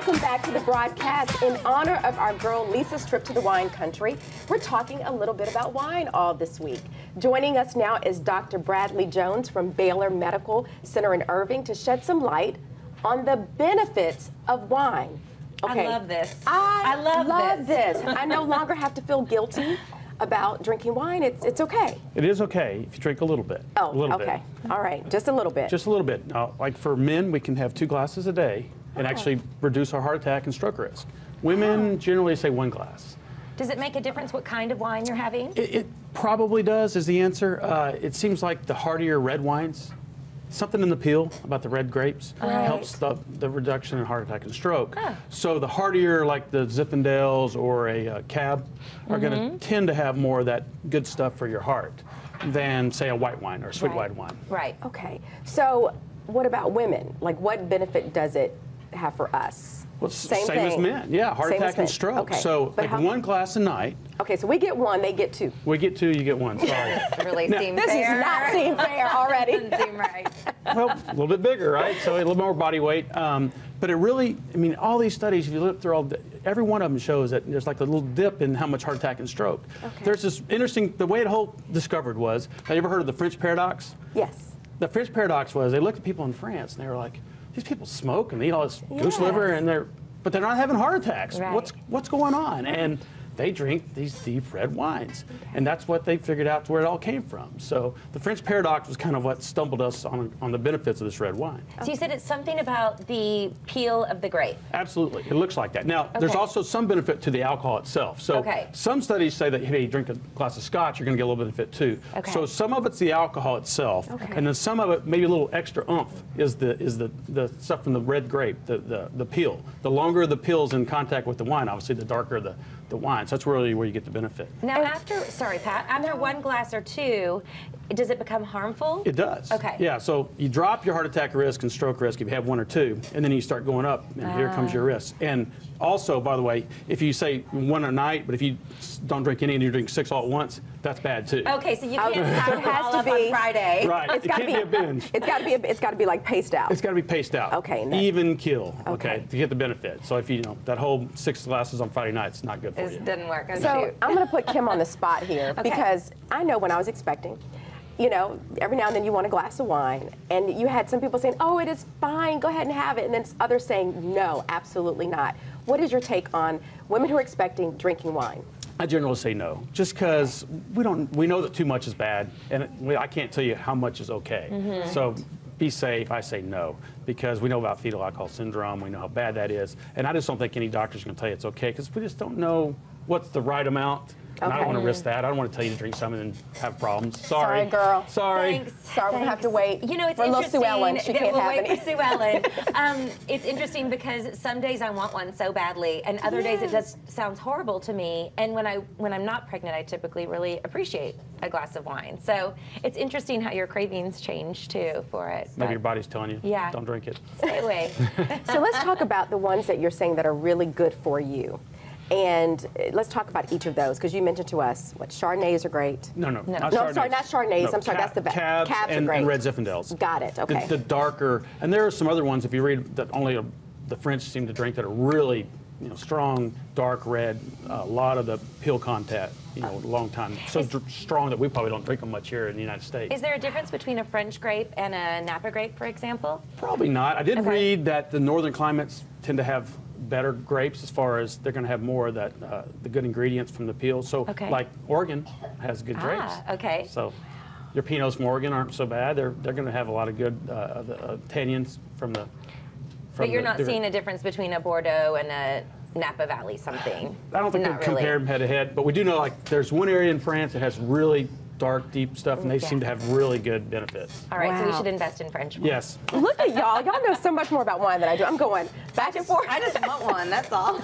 Welcome back to the broadcast. In honor of our girl Lisa's trip to the wine country, we're talking a little bit about wine all this week. Joining us now is Dr. Bradley Jones from Baylor Medical Center in Irving to shed some light on the benefits of wine. Okay. I love this. I love this. I no longer have to feel guilty about drinking wine. It's okay. It is okay if you drink a little bit. Oh, a little okay. bit. All right, just a little bit. Just a little bit. Now, like for men, we can have 2 glasses a day and actually reduce our heart attack and stroke risk. Women generally say 1 glass. Does it make a difference what kind of wine you're having? It probably does is the answer. It seems like the heartier red wines, something in the peel about the red grapes helps the reduction in heart attack and stroke. So the heartier, like the Zinfandels or a Cab, are going to tend to have more of that good stuff for your heart than, say, a white wine or a sweet white wine. Right. Okay. So what about women? Like, what benefit does it have for us? Well, same as men. Yeah, heart attack and stroke. Okay. So like 1 glass a night. Okay, so we get 1, they get 2. We get 2, you get 1. Sorry. Really seem this fair. does not seem fair already. Doesn't seem right. Well, a little bit bigger, right? So a little more body weight. But it really, I mean, all these studies, if you look through every one of them shows that there's like a little dip in how much heart attack and stroke. Okay. There's this interesting, the way it whole discovered was, have you ever heard of the French paradox? Yes. The French paradox was they looked at people in France and they were like, these people smoke and they eat all this goose liver and but they're not having heart attacks. Right. What's going on? And they drink these deep red wines. And that's what they figured out to where it all came from. So the French paradox was kind of what stumbled us on the benefits of this red wine. So you said it's something about the peel of the grape. Absolutely. It looks like that. Now, there's also some benefit to the alcohol itself. So some studies say that if you drink a glass of scotch, you're going to get a little benefit too. So some of it's the alcohol itself. And then some of it, maybe a little extra oomph, is the stuff from the red grape, the peel. The longer the peel's in contact with the wine, obviously the darker the wine. So that's really where you get the benefit. Now, sorry, Pat, after 1 glass or 2, does it become harmful? It does. Okay. Yeah, so you drop your heart attack risk and stroke risk if you have 1 or 2, and then you start going up, and here comes your risk. And also, by the way, if you say 1 a night, but if you don't drink any and you drink 6 all at once, that's bad too. Okay, so you can't have it all up on Friday. Right. It can't be a binge. It's got to be like paced out. It's got to be paced out. Okay. Even kill. Okay. To get the benefit. So if you know that whole 6 glasses on Friday night, it's not good for you. It doesn't work. So I'm going to put Kim on the spot here because I know when I was expecting, you know, every now and then you want a glass of wine, and you had some people saying, "Oh, it is fine, go ahead and have it," and then others saying, "No, absolutely not." What is your take on women who are expecting drinking wine? I generally say no, just because we know that too much is bad, and I can't tell you how much is okay. So be safe. I say no, because we know about fetal alcohol syndrome. We know how bad that is, and I just don't think any doctor's going to tell you it's okay, because we just don't know what's the right amount. And I don't want to risk that. I don't want to tell you to drink something and have problems. Sorry. Sorry, girl. Sorry. Thanks. Sorry, we'll have to wait. You know, it's for interesting. Sue Ellen. She can't we'll have wait any. for Sue Ellen. It's interesting because some days I want one so badly, and other days it just sounds horrible to me. And when I'm not pregnant, I typically really appreciate a glass of wine. So it's interesting how your cravings change too for it. Maybe your body's telling you, don't drink it. Stay away. So let's talk about the ones that you're saying that are really good for you. And let's talk about each of those, because you mentioned to us what Chardonnays are great. No, I'm sorry, not Chardonnays. No, I'm sorry, that's the best. Cabs are great. and red Zinfandels. Got it. Okay. The darker, and there are some other ones if you read that only the French seem to drink that are really, you know, strong, dark red. A lot of the peel content, you know, a long time. So strong that we probably don't drink them much here in the United States. Is there a difference between a French grape and a Napa grape, for example? Probably not. I did read that the northern climates tend to have better grapes as far as they're going to have more of that the good ingredients from the peel. So like Oregon has good grapes. Okay. So your Pinots from Oregon aren't so bad. They're going to have a lot of good tannins from the. But you're not seeing a difference between a Bordeaux and a Napa Valley something. I don't think they've compared them head to head, but we do know like there's one area in France that has really dark, deep stuff, and they seem to have really good benefits. All right, so we should invest in French wine. Yes. Look at y'all. Y'all know so much more about wine than I do. I'm going back and forth. I just want one, that's all.